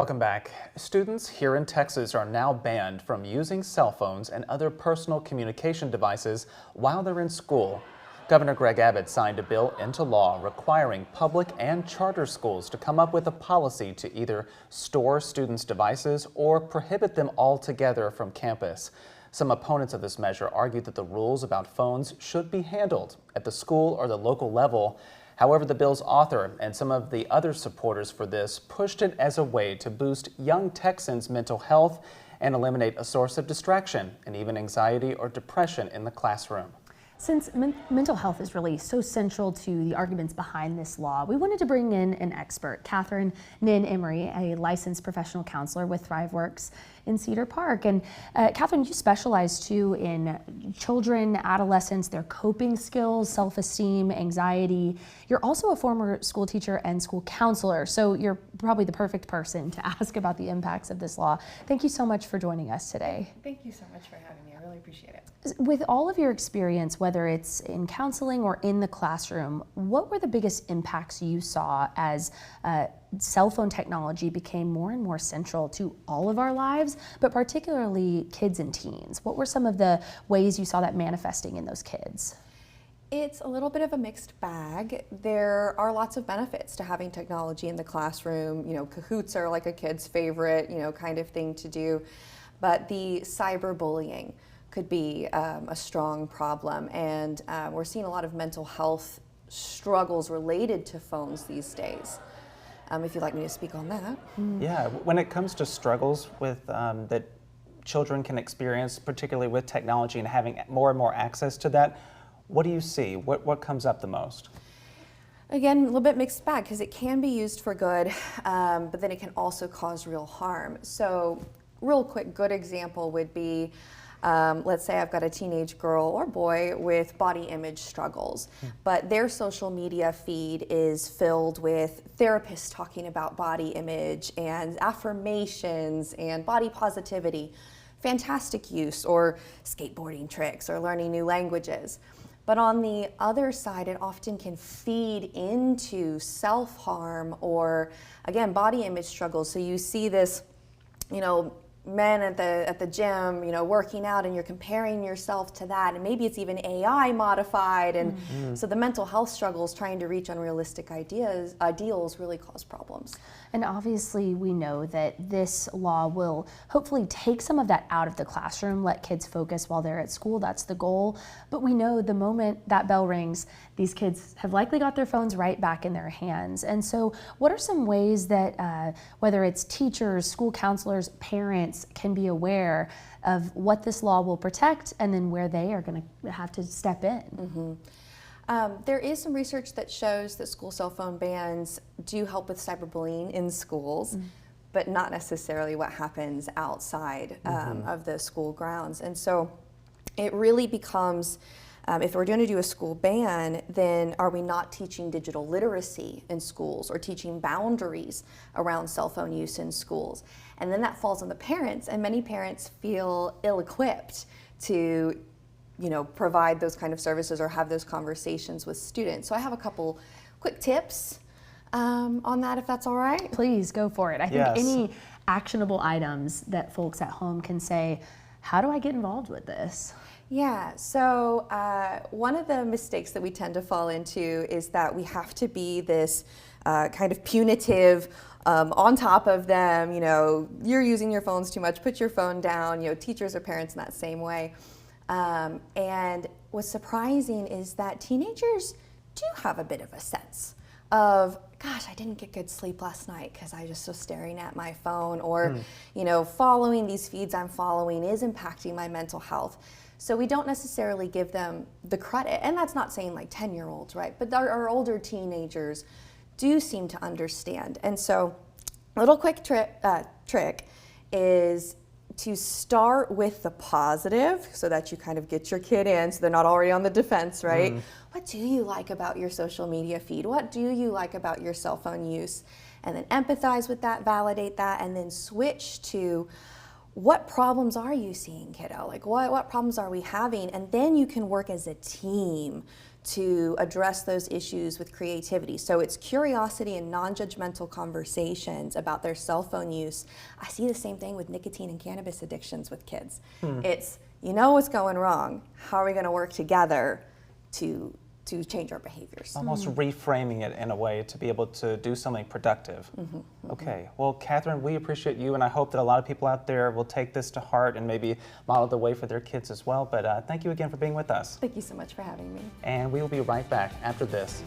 Welcome back. Students here in Texas are now banned from using cell phones and other personal communication devices while they're in school. Governor Greg Abbott signed a bill into law requiring public and charter schools to come up with a policy to either store students' devices or prohibit them altogether from campus. Some opponents of this measure argued that the rules about phones should be handled at the school or the local level. However, the bill's author and some of the other supporters for this pushed it as a way to boost young Texans' mental health and eliminate a source of distraction and even anxiety or depression in the classroom. Since mental health is really so central to the arguments behind this law, we wanted to bring in an expert, Catherine Nin Emery, a licensed professional counselor with ThriveWorks in Cedar Park. And Catherine, you specialize too in children, adolescents, their coping skills, self-esteem, anxiety. You're also a former school teacher and school counselor, so you're probably the perfect person to ask about the impacts of this law. Thank you so much for joining us today. Thank you so much for having me. I really appreciate it. With all of your experience, whether it's in counseling or in the classroom, what were the biggest impacts you saw as cell phone technology became more and more central to all of our lives, but particularly kids and teens? What were some of the ways you saw that manifesting in those kids? It's a little bit of a mixed bag. There are lots of benefits to having technology in the classroom. You know, Kahoots are like a kid's favorite, kind of thing to do. But the cyberbullying could be a strong problem. And we're seeing a lot of mental health struggles related to phones these days. If you'd like me to speak on that. Yeah, when it comes to struggles with that children can experience, particularly with technology and having more and more access to that, what do you see? What comes up the most? Again, a little bit mixed bag because it can be used for good, but then it can also cause real harm. So real quick, good example would be, let's say I've got a teenage girl or boy with body image struggles, but their social media feed is filled with therapists talking about body image and affirmations and body positivity, fantastic use, or skateboarding tricks or learning new languages. But on the other side, it often can feed into self-harm or, again, body image struggles. So you see this, men at the gym, working out, and you're comparing yourself to that, and maybe it's even AI modified, and so the mental health struggles trying to reach unrealistic ideals really cause problems. And obviously we know that this law will hopefully take some of that out of the classroom, let kids focus while they're at school. That's the goal. But we know the moment that bell rings, these kids have likely got their phones right back in their hands. And so what are some ways that whether it's teachers, school counselors, parents can be aware of what this law will protect and then where they are going to have to step in? There is some research that shows that school cell phone bans do help with cyberbullying in schools, but not necessarily what happens outside of the school grounds. And so it really becomes, if we're going to do a school ban, then are we not teaching digital literacy in schools or teaching boundaries around cell phone use in schools? And then that falls on the parents, and many parents feel ill-equipped to provide those kind of services or have those conversations with students. So I have a couple quick tips on that, if that's all right. Please go for it. I think any actionable items that folks at home can say, how do I get involved with this? Yeah, so one of the mistakes that we tend to fall into is that we have to be this kind of punitive, on top of them, you're using your phones too much, put your phone down, teachers or parents in that same way. And what's surprising is that teenagers do have a bit of a sense of, gosh, I didn't get good sleep last night because I just was staring at my phone, or, following these feeds I'm following is impacting my mental health. So we don't necessarily give them the credit, and that's not saying like 10-year-olds, right? But our older teenagers do seem to understand. And so a little quick trick is to start with the positive so that you kind of get your kid in so they're not already on the defense, right? What do you like about your social media feed? What do you like about your cell phone use? And then empathize with that, validate that, and then switch to what problems are you seeing, kiddo? Like what problems are we having? And then you can work as a team to address those issues with creativity. So it's curiosity and non-judgmental conversations about their cell phone use. I see the same thing with nicotine and cannabis addictions with kids. It's, you know what's going wrong, how are we going to work together to change our behaviors? Almost reframing it in a way to be able to do something productive. Okay, well, Catherine, we appreciate you, and I hope that a lot of people out there will take this to heart and maybe model the way for their kids as well. But thank you again for being with us. Thank you so much for having me. And we will be right back after this.